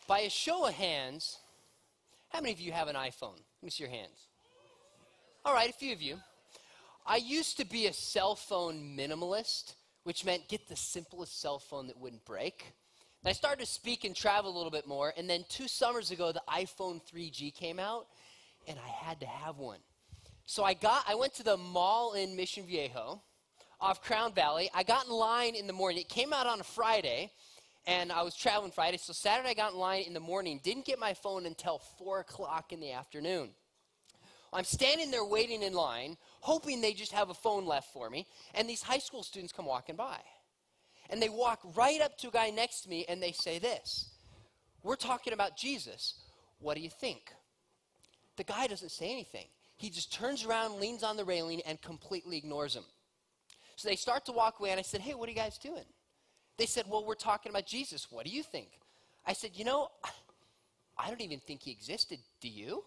By a show of hands, how many of you have an iPhone? Let me see your hands. All right, a few of you. I used to be a cell phone minimalist, which meant get the simplest cell phone that wouldn't break. And I started to speak and travel a little bit more, and then 2 summers ago, the iPhone 3G came out, and I had to have one. So I went to the mall in Mission Viejo, off Crown Valley. I got in line in the morning. It came out on a Friday, and I was traveling Friday. So Saturday, I got in line in the morning. Didn't get my phone until 4 o'clock in the afternoon. I'm standing there waiting in line, hoping they just have a phone left for me. And these high school students come walking by. And they walk right up to a guy next to me, and they say this: "We're talking about Jesus. What do you think?" The guy doesn't say anything. He just turns around, leans on the railing, and completely ignores him. So they start to walk away, and I said, "Hey, what are you guys doing?" They said, "Well, we're talking about Jesus. What do you think?" I said, "You know, I don't even think he existed. Do you?"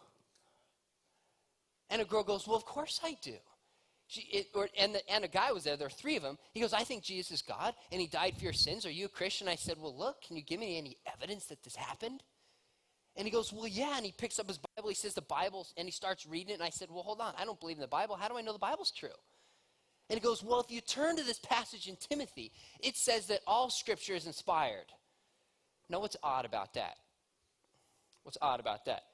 And a girl goes, "Well, of course I do." And a guy was there. There were 3 of them. He goes, "I think Jesus is God, and he died for your sins. Are you a Christian?" I said, "Well, look, can you give me any evidence that this happened?" And he goes, "Well, yeah." And he picks up his Bible. He says the Bible, and he starts reading it. And I said, "Well, hold on. I don't believe in the Bible. How do I know the Bible's true?" And he goes, "Well, if you turn to this passage in Timothy, it says that all Scripture is inspired." Now, what's odd about that? What's odd about that?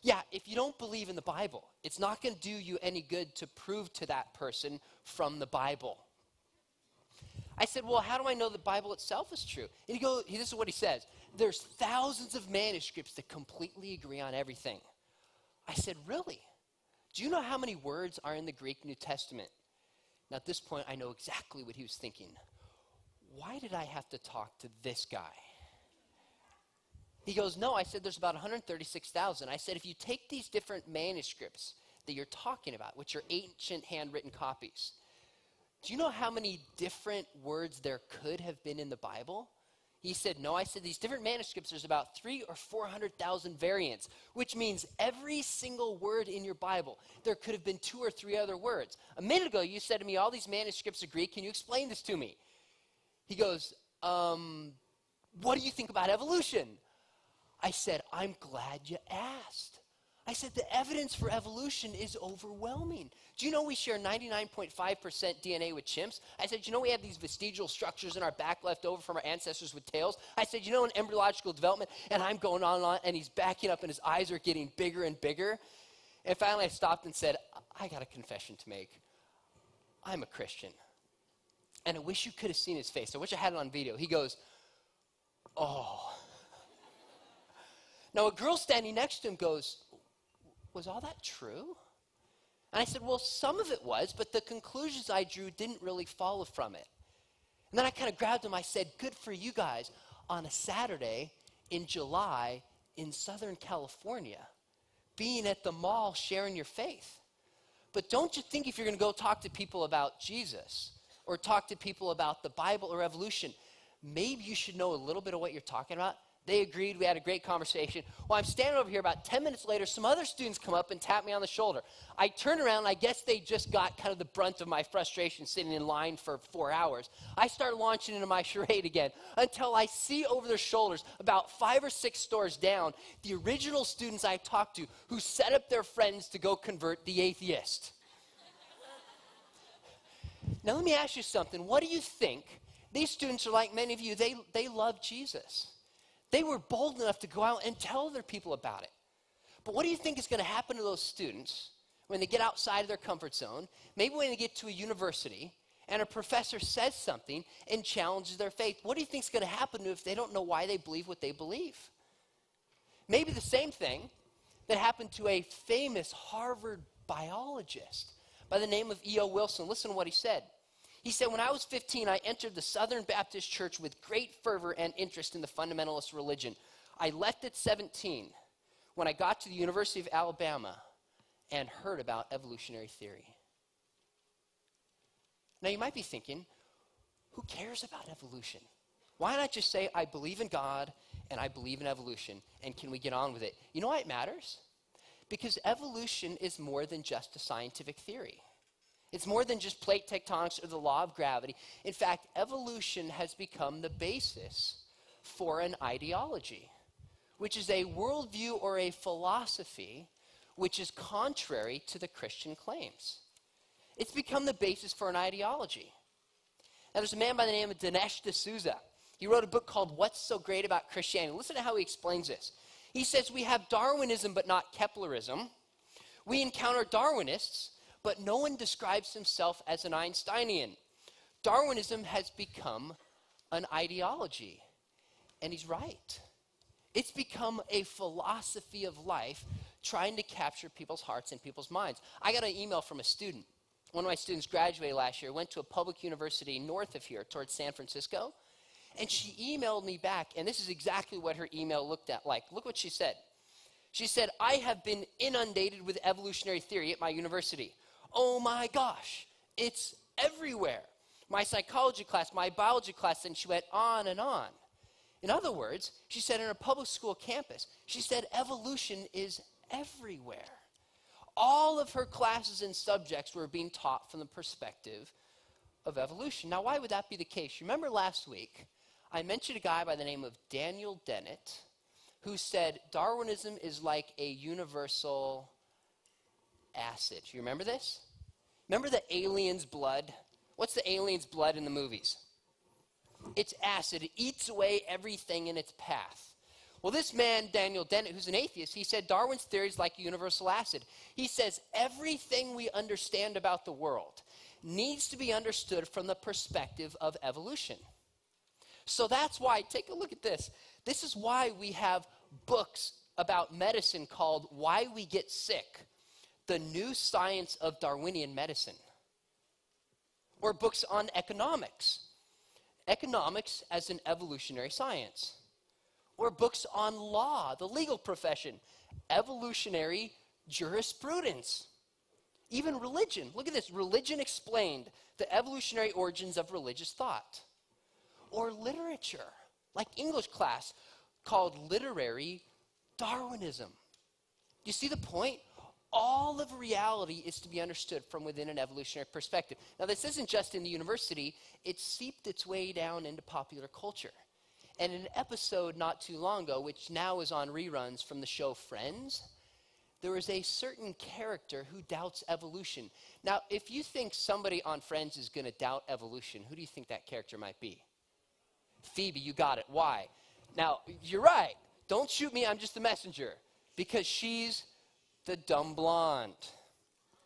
Yeah, if you don't believe in the Bible, it's not going to do you any good to prove to that person from the Bible. I said, "Well, how do I know the Bible itself is true?" And this is what he says: "There's thousands of manuscripts that completely agree on everything." I said, "Really? Do you know how many words are in the Greek New Testament?" Now, at this point, I know exactly what he was thinking. Why did I have to talk to this guy? He goes, "No." I said, "There's about 136,000. I said, "If you take these different manuscripts that you're talking about, which are ancient handwritten copies, do you know how many different words there could have been in the Bible?" He said, "No." I said, "These different manuscripts, there's about 300,000 or 400,000 variants, which means every single word in your Bible, there could have been 2 or 3 other words. A minute ago, you said to me, all these manuscripts agree. Can you explain this to me?" He goes, "What do you think about evolution?" I said, "I'm glad you asked." I said, "The evidence for evolution is overwhelming. Do you know we share 99.5% DNA with chimps?" I said, "You know we have these vestigial structures in our back left over from our ancestors with tails?" I said, "You know in embryological development," and I'm going on, and he's backing up, and his eyes are getting bigger and bigger. And finally I stopped and said, "I got a confession to make. I'm a Christian." And I wish you could have seen his face. I wish I had it on video. He goes, "Oh." Now a girl standing next to him goes, "Was all that true?" And I said, "Well, some of it was, but the conclusions I drew didn't really follow from it." And then I kind of grabbed him. I said, "Good for you guys on a Saturday in July in Southern California, being at the mall sharing your faith. But don't you think if you're going to go talk to people about Jesus or talk to people about the Bible or evolution, maybe you should know a little bit of what you're talking about?" They agreed. We had a great conversation. Well, I'm standing over here. About 10 minutes later, some other students come up and tap me on the shoulder. I turn around, and I guess they just got kind of the brunt of my frustration sitting in line for 4 hours. I start launching into my charade again until I see over their shoulders, about 5 or 6 stores down, the original students I talked to who set up their friends to go convert the atheist. Now, let me ask you something. What do you think? These students are like many of you. They love Jesus. They were bold enough to go out and tell other people about it. But what do you think is going to happen to those students when they get outside of their comfort zone, maybe when they get to a university, and a professor says something and challenges their faith? What do you think is going to happen to them if they don't know why they believe what they believe? Maybe the same thing that happened to a famous Harvard biologist by the name of E.O. Wilson. Listen to what he said. He said, "When I was 15, I entered the Southern Baptist Church with great fervor and interest in the fundamentalist religion. I left at 17 when I got to the University of Alabama and heard about evolutionary theory." Now, you might be thinking, who cares about evolution? Why not just say, "I believe in God and I believe in evolution, and can we get on with it?" You know why it matters? Because evolution is more than just a scientific theory. It's more than just plate tectonics or the law of gravity. In fact, evolution has become the basis for an ideology. which is a worldview or a philosophy which is contrary to the Christian claims. It's become the basis for an ideology. Now, there's a man by the name of Dinesh D'Souza. He wrote a book called What's So Great About Christianity? Listen to how he explains this. He says, we have Darwinism but not Keplerism. We encounter Darwinists, but no one describes himself as an Einsteinian. Darwinism has become an ideology. And he's right. It's become a philosophy of life trying to capture people's hearts and people's minds. I got an email from a student. One of my students graduated last year, went to a public university north of here towards San Francisco. And she emailed me back, and this is exactly what her email looked at like. Look what she said. She said, I have been inundated with evolutionary theory at my university. Oh my gosh, it's everywhere. My psychology class, my biology class, and she went on and on. In other words, she said in her public school campus, she said evolution is everywhere. All of her classes and subjects were being taught from the perspective of evolution. Now, why would that be the case? Remember last week, I mentioned a guy by the name of Daniel Dennett who said Darwinism is like a universal acid. You remember this? Remember the alien's blood? What's the alien's blood in the movies? It's acid. It eats away everything in its path. Well, this man, Daniel Dennett, who's an atheist, he said Darwin's theory is like a universal acid. He says everything we understand about the world needs to be understood from the perspective of evolution. So that's why, take a look at this. This is why we have books about medicine called Why We Get Sick, the New Science of Darwinian Medicine. Or books on economics, economics as an evolutionary science. Or books on law, the legal profession, evolutionary jurisprudence. Even religion. Look at this. Religion explained, the evolutionary origins of religious thought. Or literature, like English class, called literary Darwinism. You see the point? All of reality is to be understood from within an evolutionary perspective. Now, this isn't just in the university. It seeped its way down into popular culture. And in an episode not too long ago, which now is on reruns from the show Friends, there is a certain character who doubts evolution. Now, if you think somebody on Friends is going to doubt evolution, who do you think that character might be? Phoebe, you got it. Why? Now, you're right. Don't shoot me, I'm just the messenger. Because she's the dumb blonde,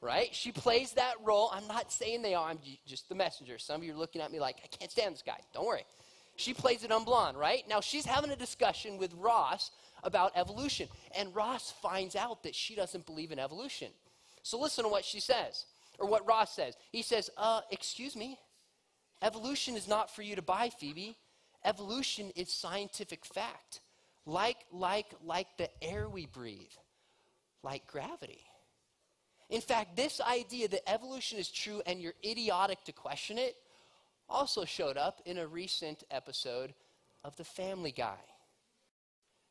right? She plays that role. I'm not saying they are. I'm just the messenger. Some of you are looking at me like, I can't stand this guy. Don't worry. She plays a dumb blonde, right? Now, she's having a discussion with Ross about evolution. And Ross finds out that she doesn't believe in evolution. So listen to what she says, or what Ross says. He says, excuse me, evolution is not for you to buy, Phoebe. Evolution is scientific fact. Like the air we breathe. Like gravity. In fact, this idea that evolution is true and you're idiotic to question it also showed up in a recent episode of The Family Guy.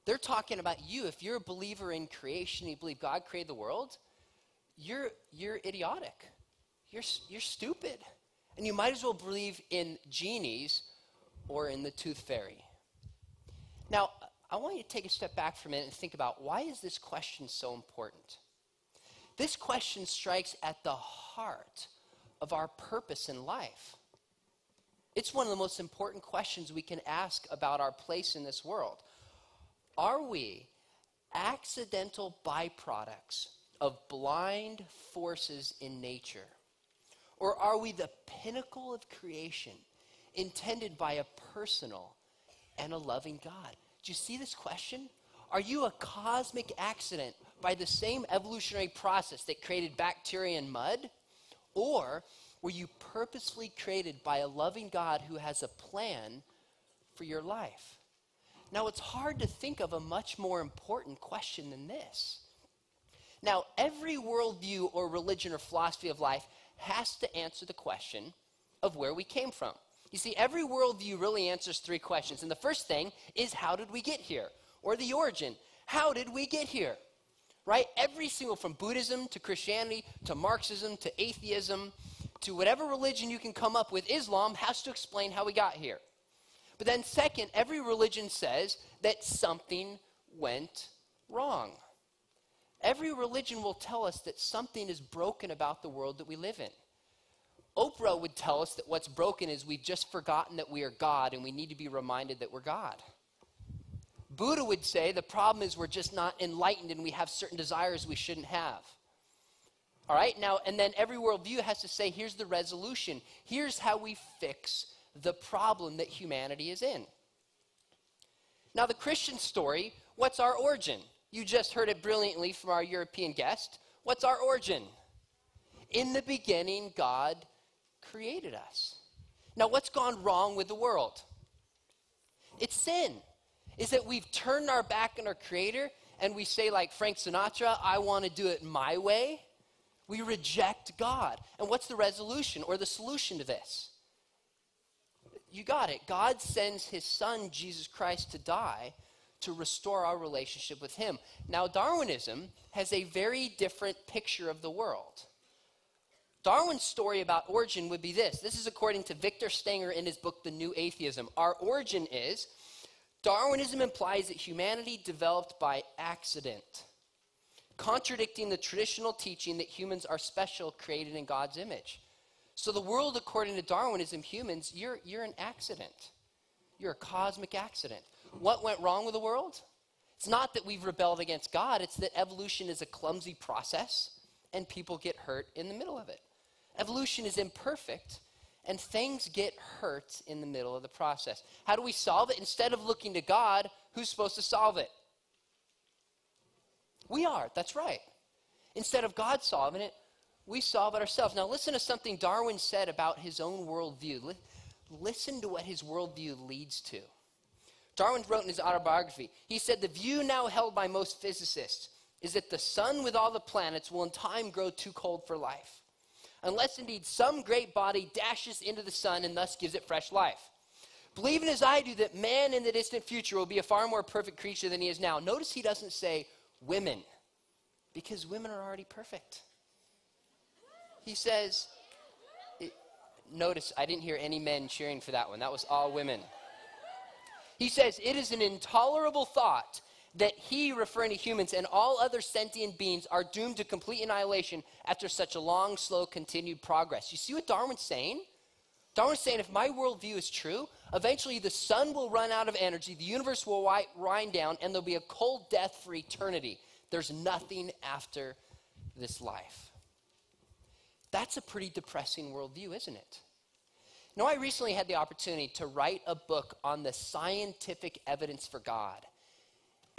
They're talking about you. If you're a believer in creation, you believe God created the world, you're idiotic. You're stupid. And you might as well believe in genies or in the tooth fairy. Now, I want you to take a step back for a minute and think about, why is this question so important? This question strikes at the heart of our purpose in life. It's one of the most important questions we can ask about our place in this world. Are we accidental byproducts of blind forces in nature? Or are we the pinnacle of creation intended by a personal and a loving God? Do you see this question? Are you a cosmic accident by the same evolutionary process that created bacteria and mud? Or were you purposefully created by a loving God who has a plan for your life? Now, it's hard to think of a much more important question than this. Now, every worldview or religion or philosophy of life has to answer the question of where we came from. You see, every worldview really answers three questions. And the first thing is, how did we get here? Or the origin. How did we get here? Right? Every single, from Buddhism to Christianity to Marxism to atheism to whatever religion you can come up with, Islam has to explain how we got here. But then second, every religion says that something went wrong. Every religion will tell us that something is broken about the world that we live in. Oprah would tell us that what's broken is we've just forgotten that we are God and we need to be reminded that we're God. Buddha would say the problem is we're just not enlightened and we have certain desires we shouldn't have. All right, now, and then every worldview has to say, here's the resolution. Here's how we fix the problem that humanity is in. Now, the Christian story, what's our origin? You just heard it brilliantly from our European guest. What's our origin? In the beginning, God created us. Now, what's gone wrong with the world? It's sin. Is that we've turned our back on our Creator and we say, like Frank Sinatra, I want to do it my way. We reject God. And what's the resolution or the solution to this? You got it. God sends his son, Jesus Christ, to die to restore our relationship with him. Now, Darwinism has a very different picture of the world. Darwin's story about origin would be this. This is according to Victor Stenger in his book, The New Atheism. Our origin is, Darwinism implies that humanity developed by accident, contradicting the traditional teaching that humans are special, created in God's image. So the world, according to Darwinism, humans, you're an accident. You're a cosmic accident. What went wrong with the world? It's not that we've rebelled against God. It's that evolution is a clumsy process and people get hurt in the middle of it. Evolution is imperfect and things get hurt in the middle of the process. How do we solve it? Instead of looking to God, who's supposed to solve it? We are. That's right. Instead of God solving it, we solve it ourselves. Now listen to something Darwin said about his own worldview. Listen to what his worldview leads to. Darwin wrote in his autobiography, he said, the view now held by most physicists is that the sun with all the planets will in time grow too cold for life, unless indeed some great body dashes into the sun and thus gives it fresh life. Believing as I do that man in the distant future will be a far more perfect creature than he is now. Notice he doesn't say women, because women are already perfect. He says, notice I didn't hear any men cheering for that one. That was all women. He says, it is an intolerable thought that he, referring to humans, and all other sentient beings are doomed to complete annihilation after such a long, slow, continued progress. You see what Darwin's saying? Darwin's saying if my worldview is true, eventually the sun will run out of energy, the universe will wind down, and there'll be a cold death for eternity. There's nothing after this life. That's a pretty depressing worldview, isn't it? Now, I recently had the opportunity to write a book on the scientific evidence for God.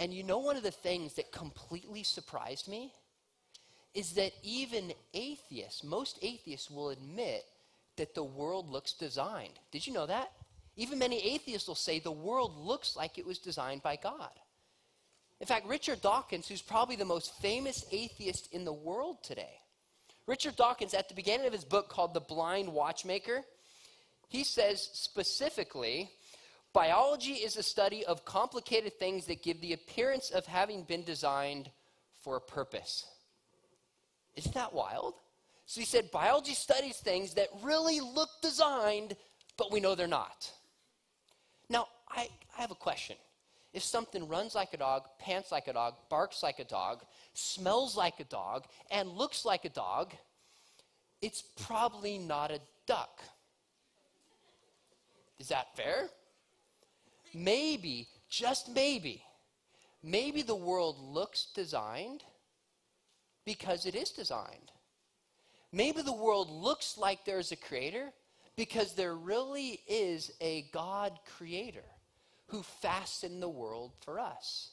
And you know, one of the things that completely surprised me is that even atheists, most atheists will admit that the world looks designed. Did you know that? Even many atheists will say the world looks like it was designed by God. In fact, Richard Dawkins, who's probably the most famous atheist in the world today, Richard Dawkins, at the beginning of his book called The Blind Watchmaker, he says specifically, biology is a study of complicated things that give the appearance of having been designed for a purpose. Isn't that wild? So he said biology studies things that really look designed, but we know they're not. Now, I have a question. If something runs like a dog, pants like a dog, barks like a dog, smells like a dog, and looks like a dog, it's probably not a duck. Is that fair? Maybe, just maybe the world looks designed because it is designed. Maybe the world looks like there's a creator because there really is a God creator who fastened the world for us.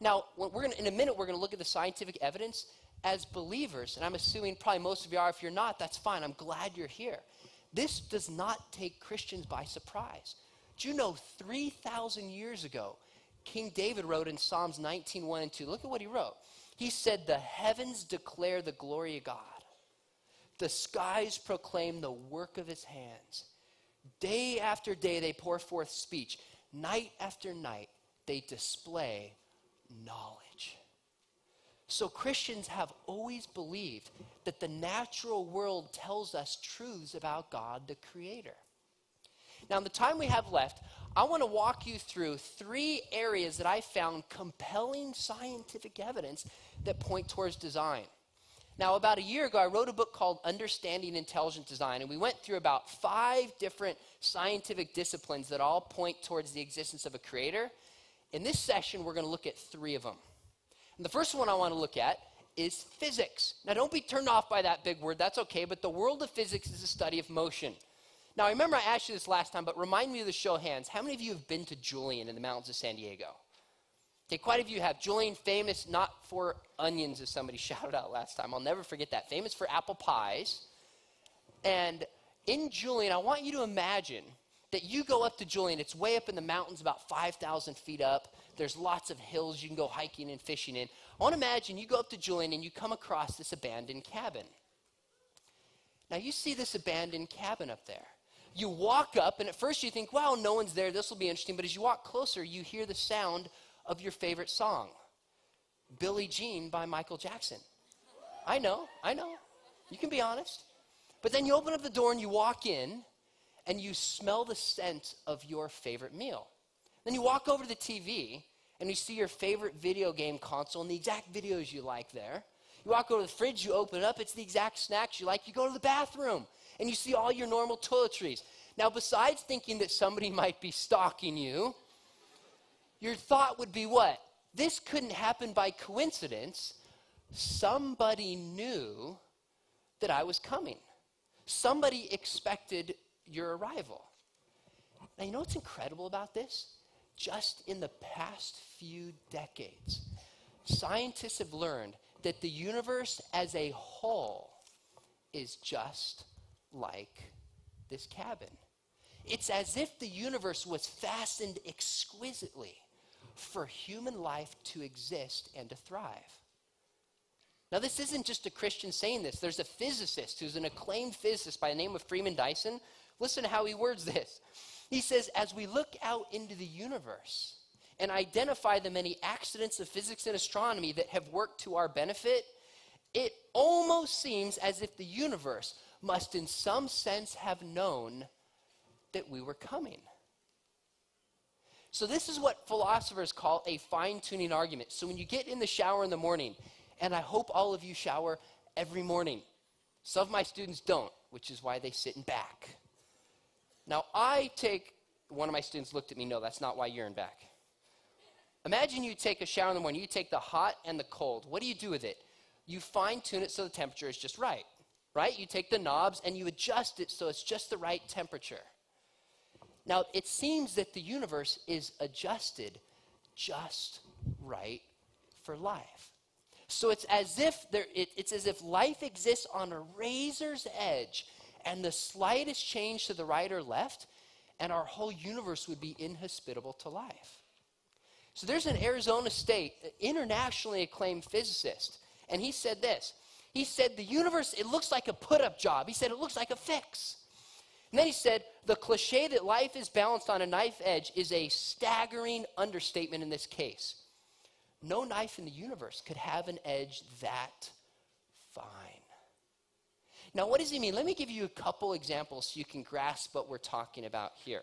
Now, in a minute, we're going to look at the scientific evidence as believers, and I'm assuming probably most of you are. If you're not, that's fine. I'm glad you're here. This does not take Christians by surprise. Do you know 3,000 years ago, King David wrote in Psalms 19, 1 and 2. Look at what he wrote. He said, the heavens declare the glory of God. The skies proclaim the work of his hands. Day after day they pour forth speech. Night after night they display knowledge. So Christians have always believed that the natural world tells us truths about God, the Creator. Now, in the time we have left, I want to walk you through 3 areas that I found compelling scientific evidence that point towards design. Now, about a year ago, I wrote a book called Understanding Intelligent Design, and we went through about 5 different scientific disciplines that all point towards the existence of a creator. In this session, we're going to look at 3 of them. And the first one I want to look at is physics. Now, don't be turned off by that big word. That's okay, but the world of physics is the study of motion. Now, I remember I asked you this last time, but remind me of the show of hands. How many of you have been to Julian in the mountains of San Diego? Okay, quite a few have. Julian, famous not for onions, as somebody shouted out last time. I'll never forget that. Famous for apple pies. And in Julian, I want you to imagine that you go up to Julian. It's way up in the mountains, about 5,000 feet up. There's lots of hills you can go hiking and fishing in. I want to imagine you go up to Julian and you come across this abandoned cabin. Now, you see this abandoned cabin up there. You walk up, and at first you think, wow, no one's there. This will be interesting. But as you walk closer, you hear the sound of your favorite song, Billie Jean by Michael Jackson. I know. You can be honest. But then you open up the door and you walk in, and you smell the scent of your favorite meal. Then you walk over to the TV, and you see your favorite video game console and the exact videos you like there. You walk over to the fridge, you open it up, it's the exact snacks you like. You go to the bathroom, and you see all your normal toiletries. Now, besides thinking that somebody might be stalking you, your thought would be what? This couldn't happen by coincidence. Somebody knew that I was coming. Somebody expected your arrival. Now, you know what's incredible about this? Just in the past few decades, scientists have learned that the universe as a whole is just like this cabin. It's as if the universe was fastened exquisitely for human life to exist and to thrive. Now, this isn't just a Christian saying this. There's a physicist who's an acclaimed physicist by the name of Freeman Dyson. Listen to how he words this. He says, as we look out into the universe and identify the many accidents of physics and astronomy that have worked to our benefit, it almost seems as if the universe must in some sense have known that we were coming. So this is what philosophers call a fine-tuning argument. So when you get in the shower in the morning, and I hope all of you shower every morning. Some of my students don't, which is why they sit in back. Now, one of my students looked at me, no, that's not why you're in back. Imagine you take a shower in the morning. You take the hot and the cold. What do you do with it? You fine-tune it so the temperature is just right? You take the knobs and you adjust it so it's just the right temperature. Now, it seems that the universe is adjusted just right for life. So it's as if life exists on a razor's edge, and the slightest change to the right or left, and our whole universe would be inhospitable to life. So there's an Arizona State, internationally acclaimed physicist, and he said this. He said, the universe, it looks like a put-up job. He said, it looks like a fix. And then he said, the cliche that life is balanced on a knife edge is a staggering understatement in this case. No knife in the universe could have an edge that fine. Now, what does he mean? Let me give you a couple examples so you can grasp what we're talking about here.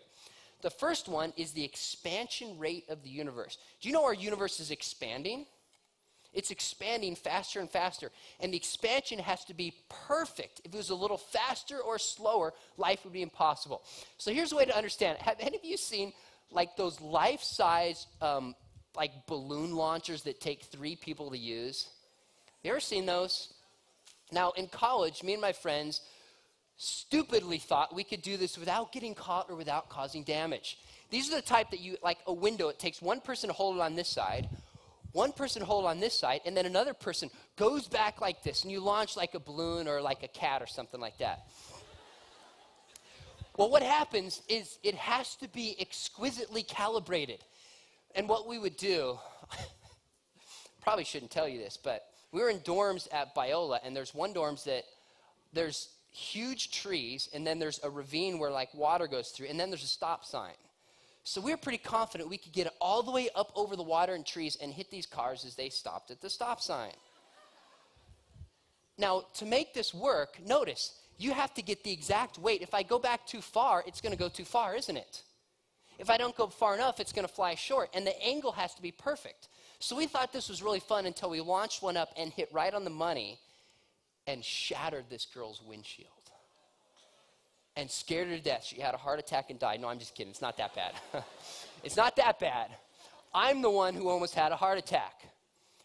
The first one is the expansion rate of the universe. Do you know our universe is expanding? It's expanding faster and faster. And the expansion has to be perfect. If it was a little faster or slower, life would be impossible. So here's a way to understand it. Have any of you seen like those life-size like balloon launchers that take 3 people to use? You ever seen those? Now, in college, me and my friends stupidly thought we could do this without getting caught or without causing damage. These are the type that you, like a window, it takes one person to hold it on this side, one person to hold on this side, and then another person goes back like this, and you launch like a balloon or like a cat or something like that. Well, what happens is it has to be exquisitely calibrated. And what we would do, probably shouldn't tell you this, but we were in dorms at Biola, and there's one dorms that there's huge trees, and then there's a ravine where like water goes through, and then there's a stop sign. So we were pretty confident we could get it all the way up over the water and trees and hit these cars as they stopped at the stop sign. Now, to make this work, notice, you have to get the exact weight. If I go back too far, it's going to go too far, isn't it? If I don't go far enough, it's going to fly short, and the angle has to be perfect. So we thought this was really fun until we launched one up and hit right on the money and shattered this girl's windshield and scared her to death. She had a heart attack and died. No, I'm just kidding. It's not that bad. It's not that bad. I'm the one who almost had a heart attack.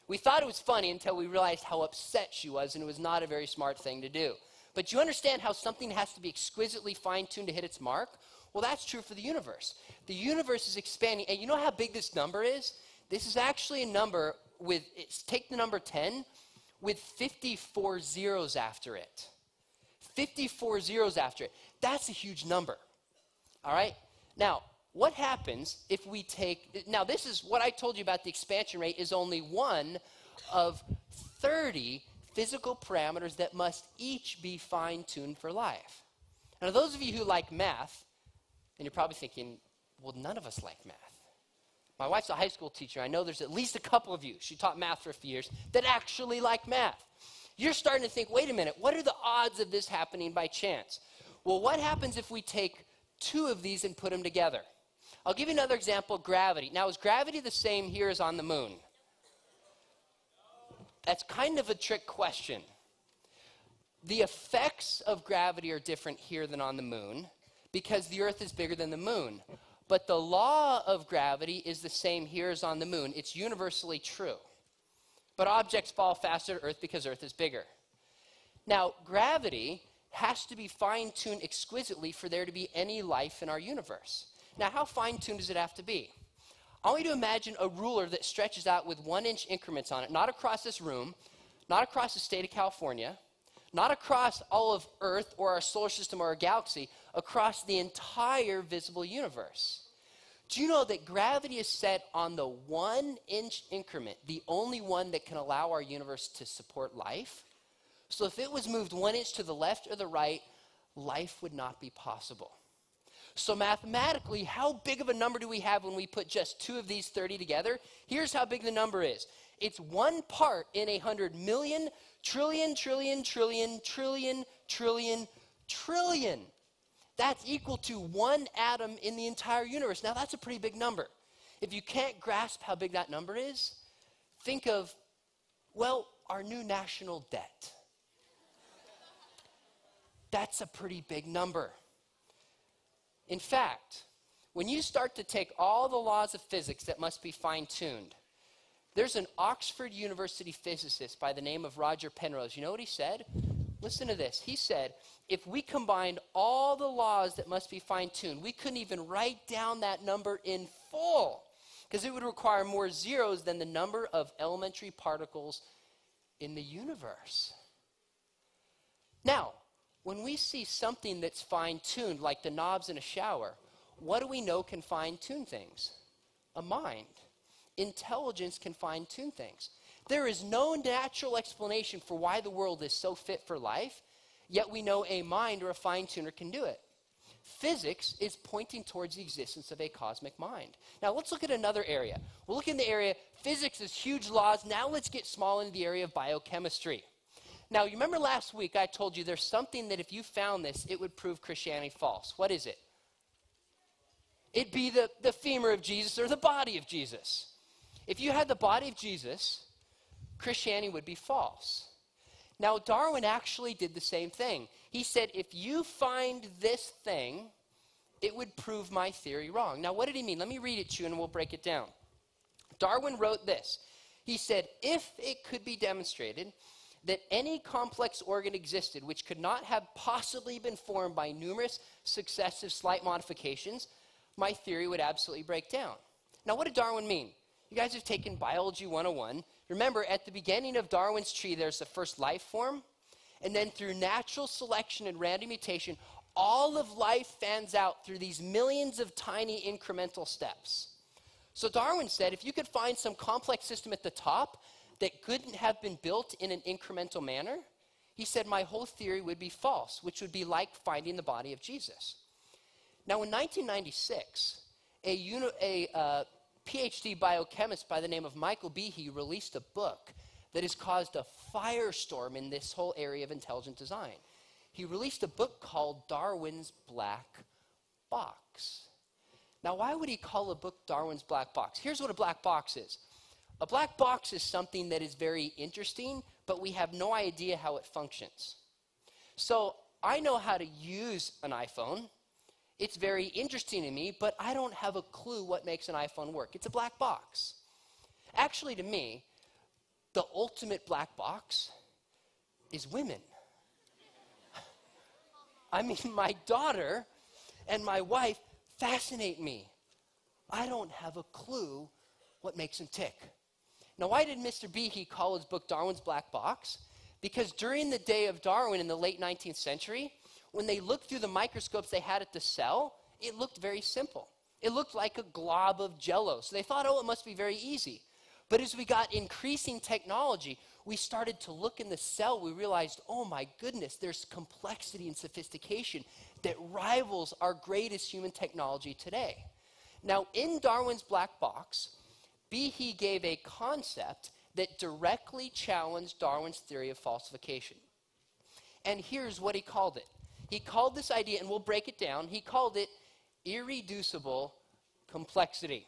We thought it was funny until we realized how upset she was, and it was not a very smart thing to do. But you understand how something has to be exquisitely fine-tuned to hit its mark? Well, that's true for the universe. The universe is expanding, and you know how big this number is? This is actually a number with, take the number 10, with 54 zeros after it. 54 zeros after it. That's a huge number, all right? Now, what happens if we take, now this is what I told you about the expansion rate is only one of 30 physical parameters that must each be fine-tuned for life. Now, those of you who like math, and you're probably thinking, well, none of us like math. My wife's a high school teacher. I know there's at least a couple of you, she taught math for a few years, that actually like math. You're starting to think, wait a minute, what are the odds of this happening by chance? Well, what happens if we take two of these and put them together? I'll give you another example, gravity. Now, is gravity the same here as on the moon? That's kind of a trick question. The effects of gravity are different here than on the moon because the Earth is bigger than the moon. But the law of gravity is the same here as on the moon. It's universally true. But objects fall faster to Earth because Earth is bigger. Now, gravity has to be fine-tuned exquisitely for there to be any life in our universe. Now, how fine-tuned does it have to be? I want you to imagine a ruler that stretches out with 1-inch increments on it, not across this room, not across the state of California, not across all of Earth or our solar system or our galaxy, across the entire visible universe. Do you know that gravity is set on the 1-inch increment, the only one that can allow our universe to support life? So if it was moved 1 inch to the left or the right, life would not be possible. So mathematically, how big of a number do we have when we put just two of these 30 together? Here's how big the number is. It's 1 part in 100 million, trillion, trillion, trillion, trillion, trillion, trillion. That's equal to 1 atom in the entire universe. Now, that's a pretty big number. If you can't grasp how big that number is, think of, well, our new national debt. That's a pretty big number. In fact, when you start to take all the laws of physics that must be fine-tuned, there's an Oxford University physicist by the name of Roger Penrose. You know what he said? Listen to this. He said, if we combined all the laws that must be fine-tuned, we couldn't even write down that number in full because it would require more zeros than the number of elementary particles in the universe. Now, when we see something that's fine-tuned, like the knobs in a shower, what do we know can fine-tune things? A mind. Intelligence can fine-tune things. There is no natural explanation for why the world is so fit for life, yet we know a mind or a fine-tuner can do it. Physics is pointing towards the existence of a cosmic mind. Now let's look at another area. We'll look in the area, physics is huge laws. Now let's get small into the area of biochemistry. Now, you remember last week I told you there's something that if you found this, it would prove Christianity false. What is it? It'd be the femur of Jesus or the body of Jesus. If you had the body of Jesus, Christianity would be false. Now, Darwin actually did the same thing. He said, if you find this thing, it would prove my theory wrong. Now, what did he mean? Let me read it to you and we'll break it down. Darwin wrote this. He said, if it could be demonstrated that any complex organ existed which could not have possibly been formed by numerous successive slight modifications, my theory would absolutely break down. Now, what did Darwin mean? You guys have taken Biology 101. Remember, at the beginning of Darwin's tree, there's the first life form, and then through natural selection and random mutation, all of life fans out through these millions of tiny incremental steps. So Darwin said, if you could find some complex system at the top that couldn't have been built in an incremental manner, he said my whole theory would be false, which would be like finding the body of Jesus. Now, in 1996, a PhD biochemist by the name of Michael Behe released a book that has caused a firestorm in this whole area of intelligent design. He released a book called Darwin's Black Box. Now, why would he call a book Darwin's Black Box? Here's what a black box is. A black box is something that is very interesting, but we have no idea how it functions. So I know how to use an iPhone. It's very interesting to me, but I don't have a clue what makes an iPhone work. It's a black box. Actually, to me, the ultimate black box is women. I mean, my daughter and my wife fascinate me. I don't have a clue what makes them tick. Now, why did Mr. Behe call his book Darwin's Black Box? Because during the day of Darwin in the late 19th century, when they looked through the microscopes they had at the cell, it looked very simple. It looked like a glob of jello. So they thought, oh, it must be very easy. But as we got increasing technology, we started to look in the cell. We realized, oh my goodness, there's complexity and sophistication that rivals our greatest human technology today. Now, in Darwin's Black Box, Behe gave a concept that directly challenged Darwin's theory of falsification. And here's what he called it. He called this idea, and we'll break it down, he called it irreducible complexity.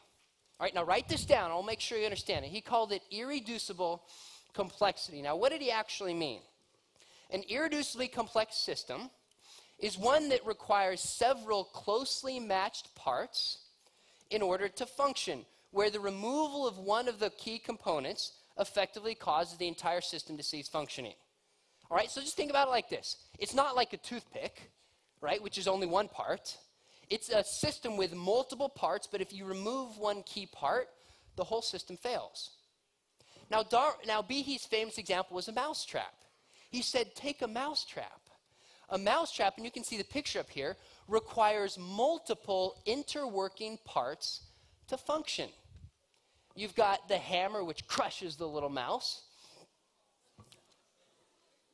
All right, now write this down. I'll make sure you understand it. He called it irreducible complexity. Now, what did he actually mean? An irreducibly complex system is one that requires several closely matched parts in order to function, where the removal of one of the key components effectively causes the entire system to cease functioning. All right, so just think about it like this. It's not like a toothpick, right, which is only one part. It's a system with multiple parts, but if you remove one key part, the whole system fails. Now, Behe's famous example was a mousetrap. He said, take a mousetrap. A mousetrap, and you can see the picture up here, requires multiple interworking parts to function. You've got the hammer, which crushes the little mouse.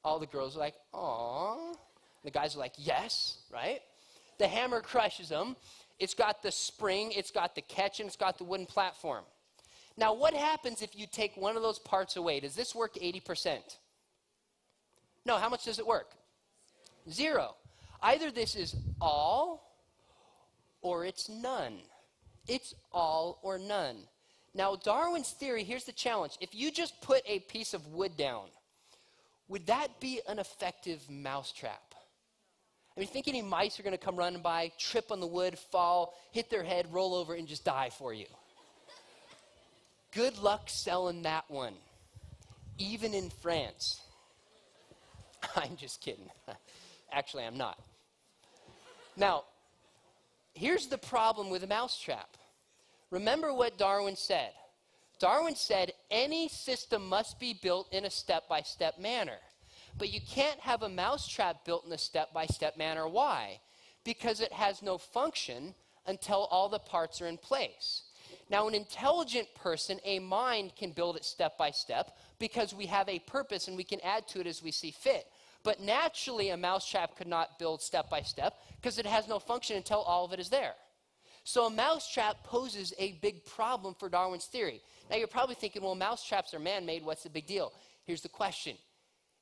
All the girls are like, aw. The guys are like, yes, right? The hammer crushes them. It's got the spring, it's got the catch, and it's got the wooden platform. Now, what happens if you take one of those parts away? Does this work 80%? No, how much does it work? 0. Either this is all or it's none. It's all or none. Now, Darwin's theory, here's the challenge. If you just put a piece of wood down, would that be an effective mousetrap? I mean, think any mice are going to come running by, trip on the wood, fall, hit their head, roll over, and just die for you. Good luck selling that one, even in France. I'm just kidding. Actually, I'm not. Now, here's the problem with a mousetrap. Remember what Darwin said. Darwin said any system must be built in a step-by-step manner. But you can't have a mousetrap built in a step-by-step manner. Why? Because it has no function until all the parts are in place. Now, an intelligent person, a mind, can build it step by step because we have a purpose and we can add to it as we see fit. But naturally, a mousetrap could not build step by step because it has no function until all of it is there. So a mousetrap poses a big problem for Darwin's theory. Now, you're probably thinking, well, mousetraps are man-made. What's the big deal? Here's the question.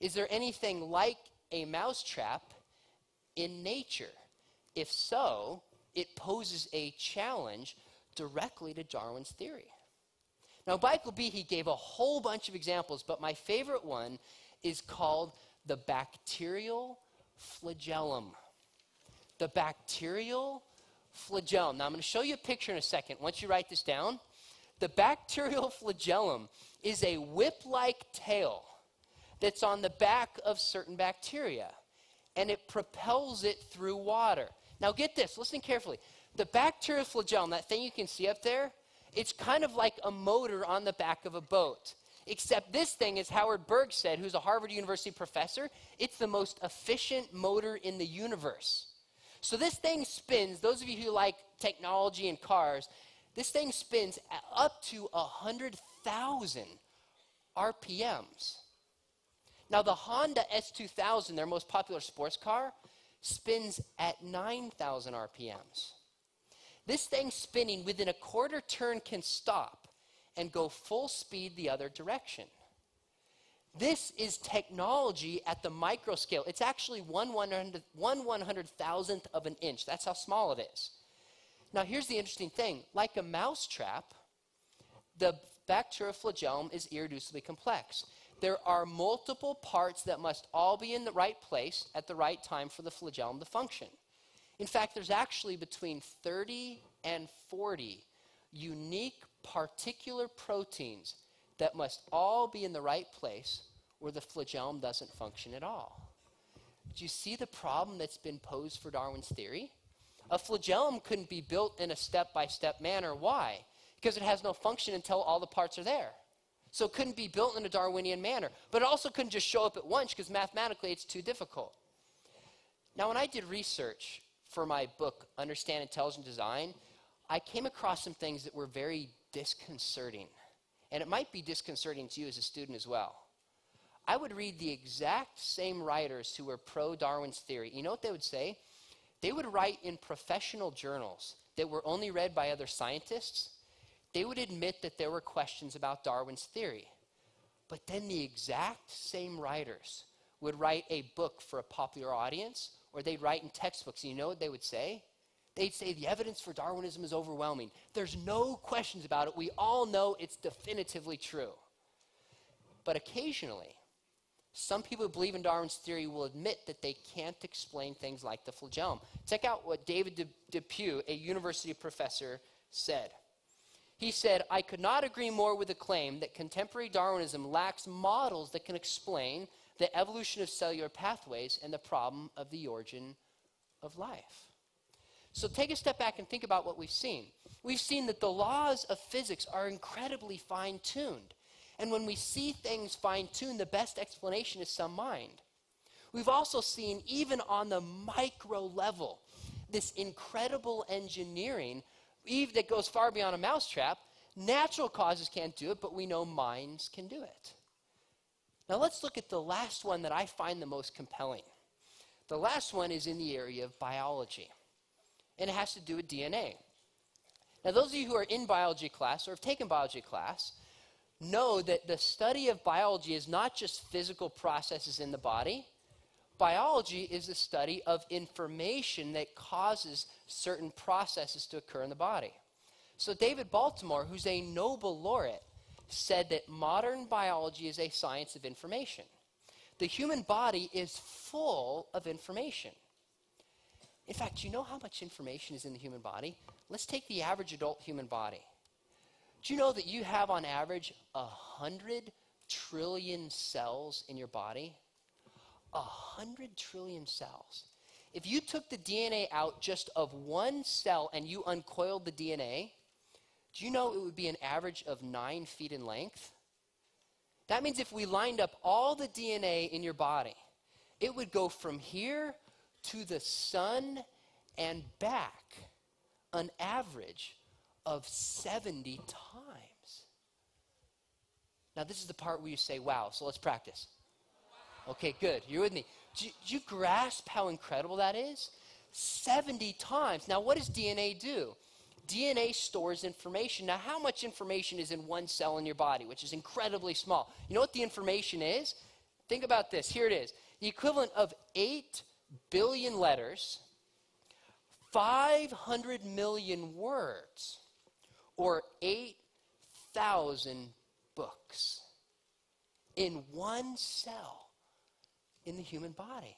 Is there anything like a mousetrap in nature? If so, it poses a challenge directly to Darwin's theory. Now, Michael Behe gave a whole bunch of examples, but my favorite one is called the bacterial flagellum. The bacterial flagellum. Now, I'm going to show you a picture in a second. Once you write this down, the bacterial flagellum is a whip-like tail that's on the back of certain bacteria, and it propels it through water. Now get this, listen carefully. The bacterial flagellum, that thing you can see up there, it's kind of like a motor on the back of a boat. Except this thing, as Howard Berg said, who's a Harvard University professor, it's the most efficient motor in the universe. So this thing spins, those of you who like technology and cars, this thing spins at up to 100,000 RPMs. Now, the Honda S2000, their most popular sports car, spins at 9,000 RPMs. This thing spinning within a quarter turn can stop and go full speed the other direction. This is technology at the micro scale. It's actually 1/100,000th of an inch. That's how small it is. Now, here's the interesting thing. Like a mousetrap, the bacterial flagellum is irreducibly complex. There are multiple parts that must all be in the right place at the right time for the flagellum to function. In fact, there's actually between 30 and 40 unique particular proteins that must all be in the right place or the flagellum doesn't function at all. Do you see the problem that's been posed for Darwin's theory? A flagellum couldn't be built in a step-by-step manner. Why? Because it has no function until all the parts are there. So it couldn't be built in a Darwinian manner. But it also couldn't just show up at once because mathematically it's too difficult. Now, when I did research for my book, Understand Intelligent Design, I came across some things that were very disconcerting. And it might be disconcerting to you as a student as well. I would read the exact same writers who were pro-Darwin's theory. You know what they would say? They would write in professional journals that were only read by other scientists. They would admit that there were questions about Darwin's theory. But then the exact same writers would write a book for a popular audience, or they'd write in textbooks. And you know what they would say? They'd say the evidence for Darwinism is overwhelming. There's no questions about it. We all know it's definitively true. But occasionally, some people who believe in Darwin's theory will admit that they can't explain things like the flagellum. Check out what David Depew, a university professor, said. He said, "I could not agree more with the claim that contemporary Darwinism lacks models that can explain the evolution of cellular pathways and the problem of the origin of life." So take a step back and think about what we've seen. We've seen that the laws of physics are incredibly fine-tuned. And when we see things fine-tuned, the best explanation is some mind. We've also seen, even on the micro level, this incredible engineering that goes far beyond a mousetrap. Natural causes can't do it, but we know minds can do it. Now let's look at the last one that I find the most compelling. The last one is in the area of biology, and it has to do with DNA. Now those of you who are in biology class or have taken biology class know that the study of biology is not just physical processes in the body. Biology is the study of information that causes certain processes to occur in the body. So David Baltimore, who's a Nobel laureate, said that modern biology is a science of information. The human body is full of information. In fact, do you know how much information is in the human body? Let's take the average adult human body. Do you know that you have on average 100 trillion cells in your body? 100 trillion cells. If you took the DNA out just of one cell and you uncoiled the DNA, do you know it would be an average of 9 feet in length? That means if we lined up all the DNA in your body, it would go from here to the sun and back an average of 70 times. Now this is the part where you say, wow, so let's practice. Okay, good, you're with me. Do you grasp how incredible that is? 70 times. Now what does DNA do? DNA stores information. Now how much information is in one cell in your body, which is incredibly small? You know what the information is? Think about this, here it is. The equivalent of 8 billion letters, 500 million words, or 8,000 books in one cell in the human body.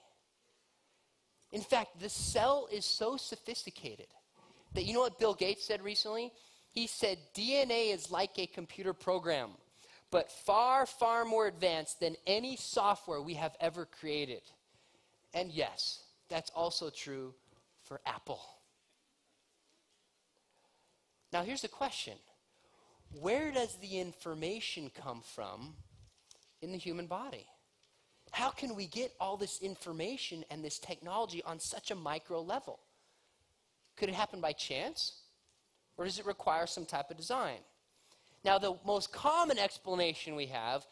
In fact, the cell is so sophisticated that, you know what Bill Gates said recently? He said DNA is like a computer program, but far, far more advanced than any software we have ever created. And yes, that's also true for Apple. Now here's the question. Where does the information come from in the human body? How can we get all this information and this technology on such a micro level? Could it happen by chance? Or does it require some type of design? Now the most common explanation we have,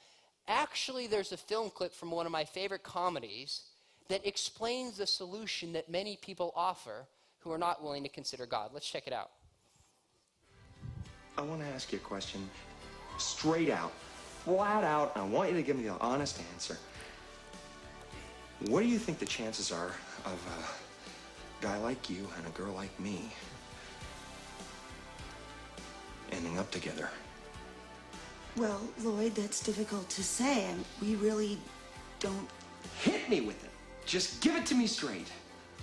actually there's a film clip from one of my favorite comedies that explains the solution that many people offer who are not willing to consider God. Let's check it out. I want to ask you a question straight out, flat out, and I want you to give me an honest answer. What do you think the chances are of a guy like you and a girl like me ending up together. Well, Lloyd, that's difficult to say. We really don't... Hit me with it. Just give it to me straight.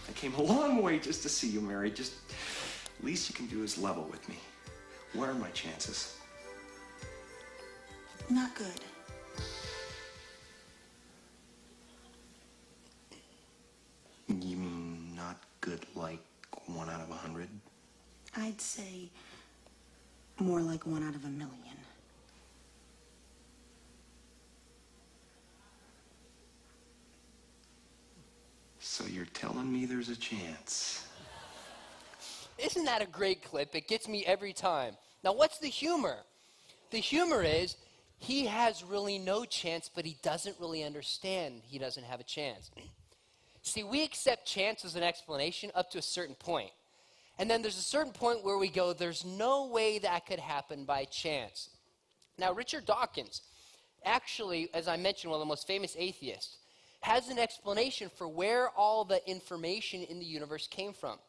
I came a long way just to see you married. Just, least you can do is level with me. What are my chances? Not good. You mean not good like 1 out of 100? I'd say more like 1 out of 1,000,000. So you're telling me there's a chance? Isn't that a great clip? It gets me every time. Now, what's the humor? The humor is he has really no chance, but he doesn't really understand he doesn't have a chance. See, we accept chance as an explanation up to a certain point. And then there's a certain point where we go, there's no way that could happen by chance. Now, Richard Dawkins, actually, as I mentioned, one of the most famous atheists, has an explanation for where all the information in the universe came from.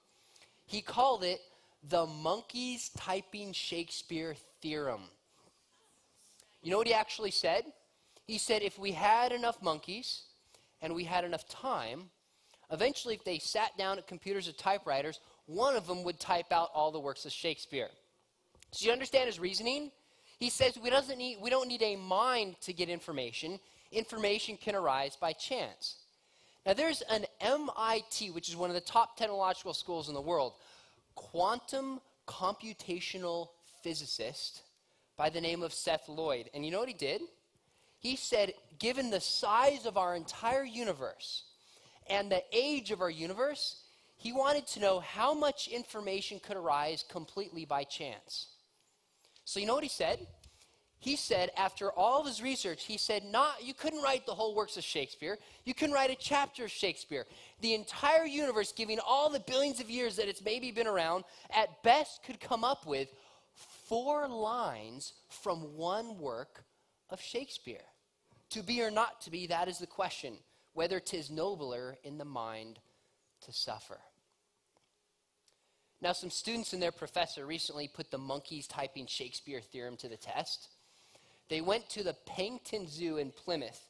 He called it the monkeys typing Shakespeare theorem. You know what he actually said? He said if we had enough monkeys and we had enough time, eventually if they sat down at computers or typewriters, one of them would type out all the works of Shakespeare. So you understand his reasoning? He says we don't need a mind to get information. Information can arise by chance. Now there's an MIT, which is one of the top technological schools in the world, quantum computational physicist by the name of Seth Lloyd. And you know what he did? He said, given the size of our entire universe and the age of our universe, he wanted to know how much information could arise completely by chance. So you know what he said? He said, after all of his research, he said, you couldn't write the whole works of Shakespeare. You couldn't write a chapter of Shakespeare. The entire universe, giving all the billions of years that it's maybe been around, at best could come up with 4 lines from one work of Shakespeare. To be or not to be, that is the question, whether 'tis nobler in the mind to suffer. Now, some students and their professor recently put the monkeys typing Shakespeare theorem to the test. They went to the Paignton Zoo in Plymouth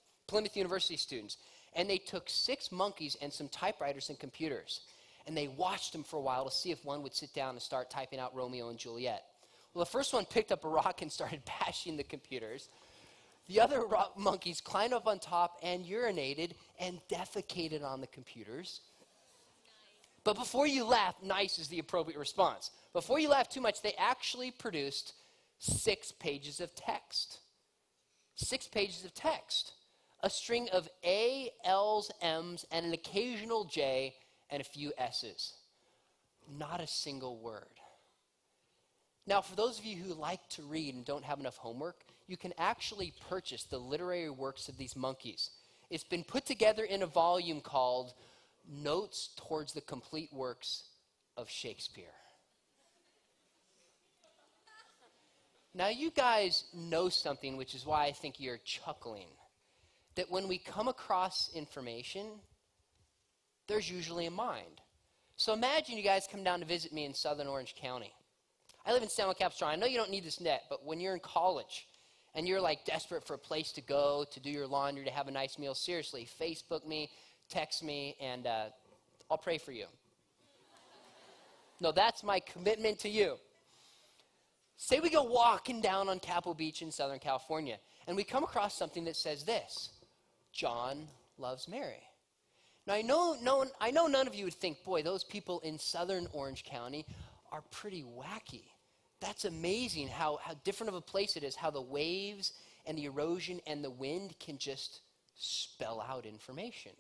University students, and they took 6 monkeys and some typewriters and computers, and they watched them for a while to see if one would sit down and start typing out Romeo and Juliet. Well, the first one picked up a rock and started bashing the computers. The other monkeys climbed up on top and urinated and defecated on the computers. But before you laugh, nice is the appropriate response. Before you laugh too much, they actually produced 6 pages of text. 6 pages of text. A string of A, L's, M's, and an occasional J, and a few S's. Not a single word. Now, for those of you who like to read and don't have enough homework, you can actually purchase the literary works of these monkeys. It's been put together in a volume called Notes Towards the Complete Works of Shakespeare. Now, you guys know something, which is why I think you're chuckling, that when we come across information, there's usually a mind. So imagine you guys come down to visit me in Southern Orange County. I live in San Juan Capistrano. I know you don't need this net, but when you're in college and you're like desperate for a place to go, to do your laundry, to have a nice meal, seriously, Facebook me, text me, and I'll pray for you. No, that's my commitment to you. Say we go walking down on Capitol Beach in Southern California, and we come across something that says this: John loves Mary. Now, I know none of you would think, boy, those people in Southern Orange County are pretty wacky. That's amazing how different of a place it is, how the waves and the erosion and the wind can just spell out information.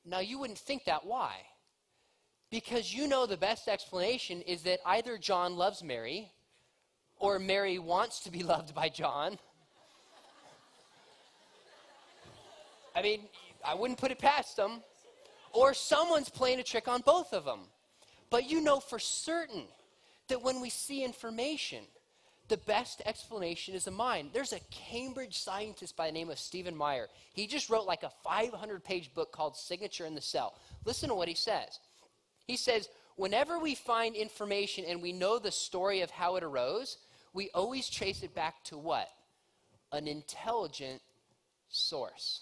Now, you wouldn't think that. Why? Because you know the best explanation is that either John loves Mary, or Mary wants to be loved by John. I mean, I wouldn't put it past them. Or someone's playing a trick on both of them. But you know for certain that when we see information, the best explanation is a mind. There's a Cambridge scientist by the name of Stephen Meyer. He just wrote like a 500-page book called Signature in the Cell. Listen to what he says. He says, Whenever we find information and we know the story of how it arose, we always trace it back to what? An intelligent source.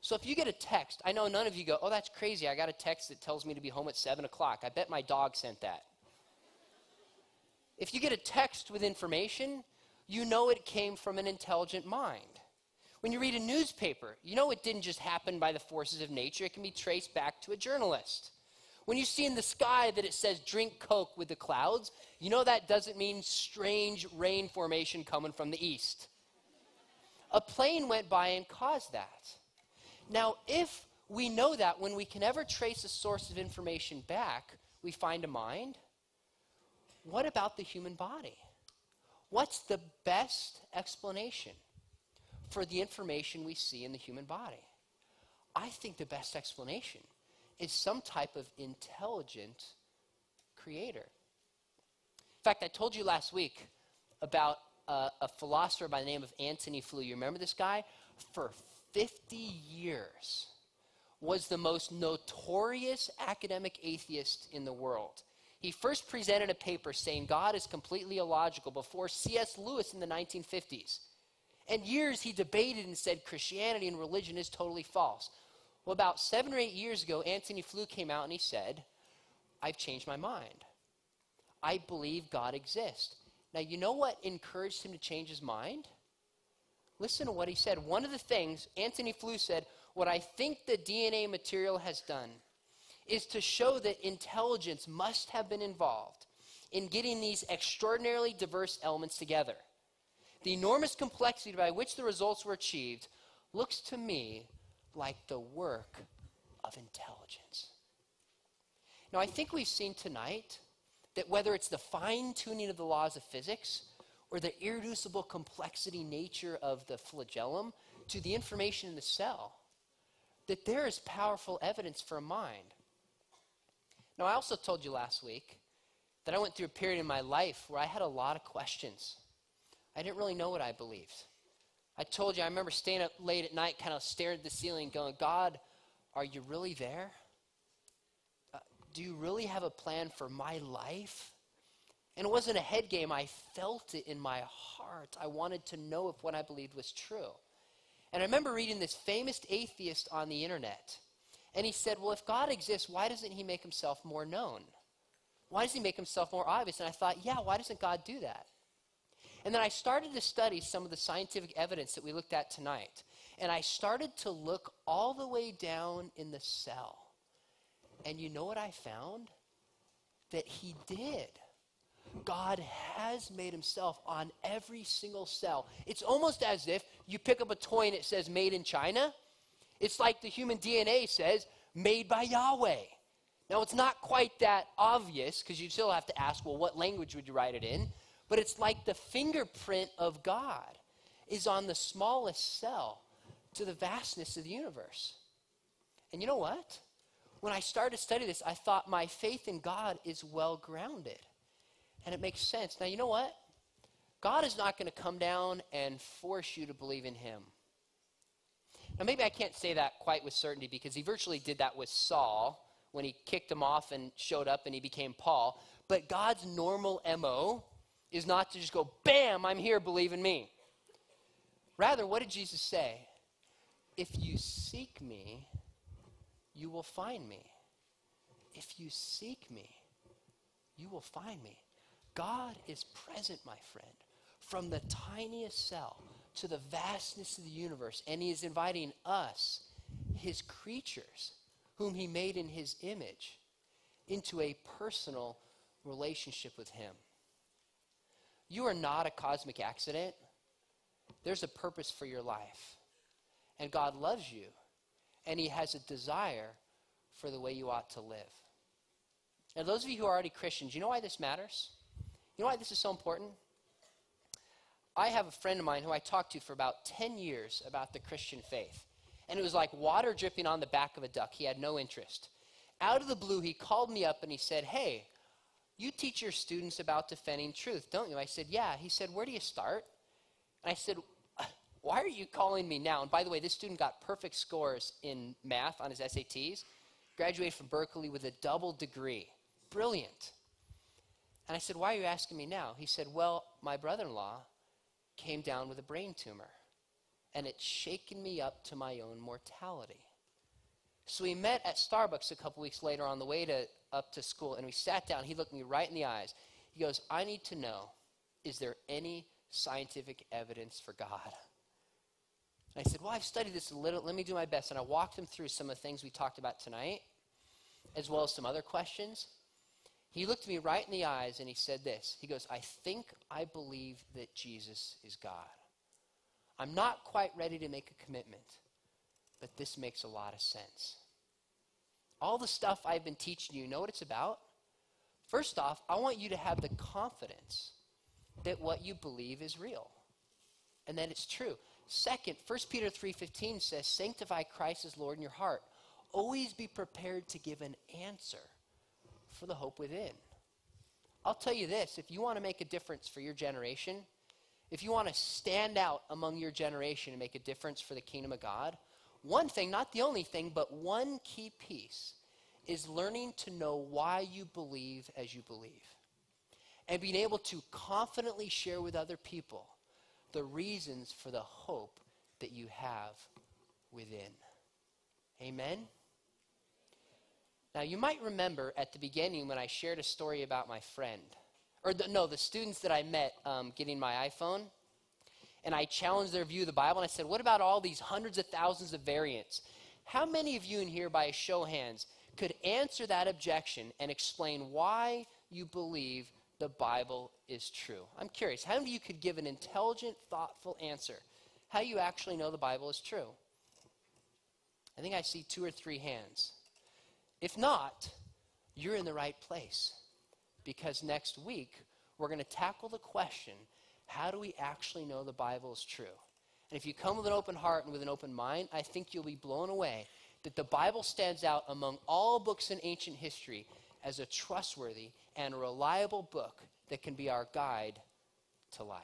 So if you get a text, I know none of you go, oh, that's crazy. I got a text that tells me to be home at 7 o'clock. I bet my dog sent that. If you get a text with information, you know it came from an intelligent mind. When you read a newspaper, you know it didn't just happen by the forces of nature. It can be traced back to a journalist. When you see in the sky that it says drink Coke with the clouds, you know that doesn't mean strange rain formation coming from the east. A plane went by and caused that. Now, if we know that when we can ever trace a source of information back, we find a mind, what about the human body? What's the best explanation for the information we see in the human body? I think the best explanation is some type of intelligent creator. In fact, I told you last week about a philosopher by the name of Antony Flew. You remember this guy? For 50 years was the most notorious academic atheist in the world. He first presented a paper saying God is completely illogical before C.S. Lewis in the 1950s. And years he debated and said Christianity and religion is totally false. Well, about 7 or 8 years ago, Antony Flew came out and he said, I've changed my mind. I believe God exists. Now, you know what encouraged him to change his mind? Listen to what he said. One of the things, Antony Flew said, what I think the DNA material has done is to show that intelligence must have been involved in getting these extraordinarily diverse elements together. The enormous complexity by which the results were achieved looks to me like the work of intelligence. Now, I think we've seen tonight that whether it's the fine-tuning of the laws of physics or the irreducible complexity nature of the flagellum to the information in the cell, that there is powerful evidence for a mind. Now, I also told you last week that I went through a period in my life where I had a lot of questions. I didn't really know what I believed. I told you, I remember staying up late at night, kind of staring at the ceiling, going, God, are you really there? Do you really have a plan for my life? And it wasn't a head game. I felt it in my heart. I wanted to know if what I believed was true. And I remember reading this famous atheist on the internet. And he said, well, if God exists, why doesn't he make himself more known? Why does he make himself more obvious? And I thought, yeah, why doesn't God do that? And then I started to study some of the scientific evidence that we looked at tonight. And I started to look all the way down in the cell. And you know what I found? That he did. God has made himself on every single cell. It's almost as if you pick up a toy and it says made in China. It's like the human DNA says made by Yahweh. Now, it's not quite that obvious because you still have to ask, well, what language would you write it in? But it's like the fingerprint of God is on the smallest cell to the vastness of the universe. And you know what? When I started to study this, I thought my faith in God is well grounded. And it makes sense. Now, you know what? God is not going to come down and force you to believe in him. Now, maybe I can't say that quite with certainty because he virtually did that with Saul when he kicked him off and showed up and he became Paul. But God's normal MO is not to just go, bam, I'm here, believe in me. Rather, what did Jesus say? If you seek me, you will find me. If you seek me, you will find me. God is present, my friend, from the tiniest cell to the vastness of the universe, and he is inviting us, his creatures, whom he made in his image, into a personal relationship with him. You are not a cosmic accident. There's a purpose for your life. And God loves you, and he has a desire for the way you ought to live. Now, those of you who are already Christians, you know why this matters? You know why this is so important? I have a friend of mine who I talked to for about 10 years about the Christian faith. And it was like water dripping on the back of a duck. He had no interest. Out of the blue, he called me up and he said, hey, you teach your students about defending truth, don't you? I said, yeah. He said, where do you start? And I said, why are you calling me now? And by the way, this student got perfect scores in math on his SATs, graduated from Berkeley with a double degree. brilliant. And I said, why are you asking me now? He said, well, my brother-in-law came down with a brain tumor, and it's shaken me up to my own mortality. So we met at Starbucks a couple weeks later on the way up to school, and we sat down. He looked me right in the eyes. He goes, I need to know, is there any scientific evidence for God? And I said, well, I've studied this a little. Let me do my best. And I walked him through some of the things we talked about tonight, as well as some other questions. He looked me right in the eyes, and he said this. He goes, I think I believe that Jesus is God. I'm not quite ready to make a commitment, but this makes a lot of sense. All the stuff I've been teaching you know what it's about? First off, I want you to have the confidence that what you believe is real and that it's true. Second, 1 Peter 3:15 says, sanctify Christ as Lord in your heart. Always be prepared to give an answer for the hope within. I'll tell you this, if you want to make a difference for your generation, if you want to stand out among your generation and make a difference for the kingdom of God, one thing, not the only thing, but one key piece is learning to know why you believe as you believe and being able to confidently share with other people the reasons for the hope that you have within. Amen? Now, you might remember at the beginning when I shared a story about my friend, the students that I met getting my iPhone, and I challenged their view of the Bible, and I said, what about all these hundreds of thousands of variants? How many of you in here, by a show of hands, could answer that objection and explain why you believe the Bible is true? I'm curious, how many of you could give an intelligent, thoughtful answer? How you actually know the Bible is true? I think I see 2 or 3 hands. If not, you're in the right place, because next week we're going to tackle the question, how do we actually know the Bible is true? And if you come with an open heart and with an open mind, I think you'll be blown away that the Bible stands out among all books in ancient history as a trustworthy and reliable book that can be our guide to life.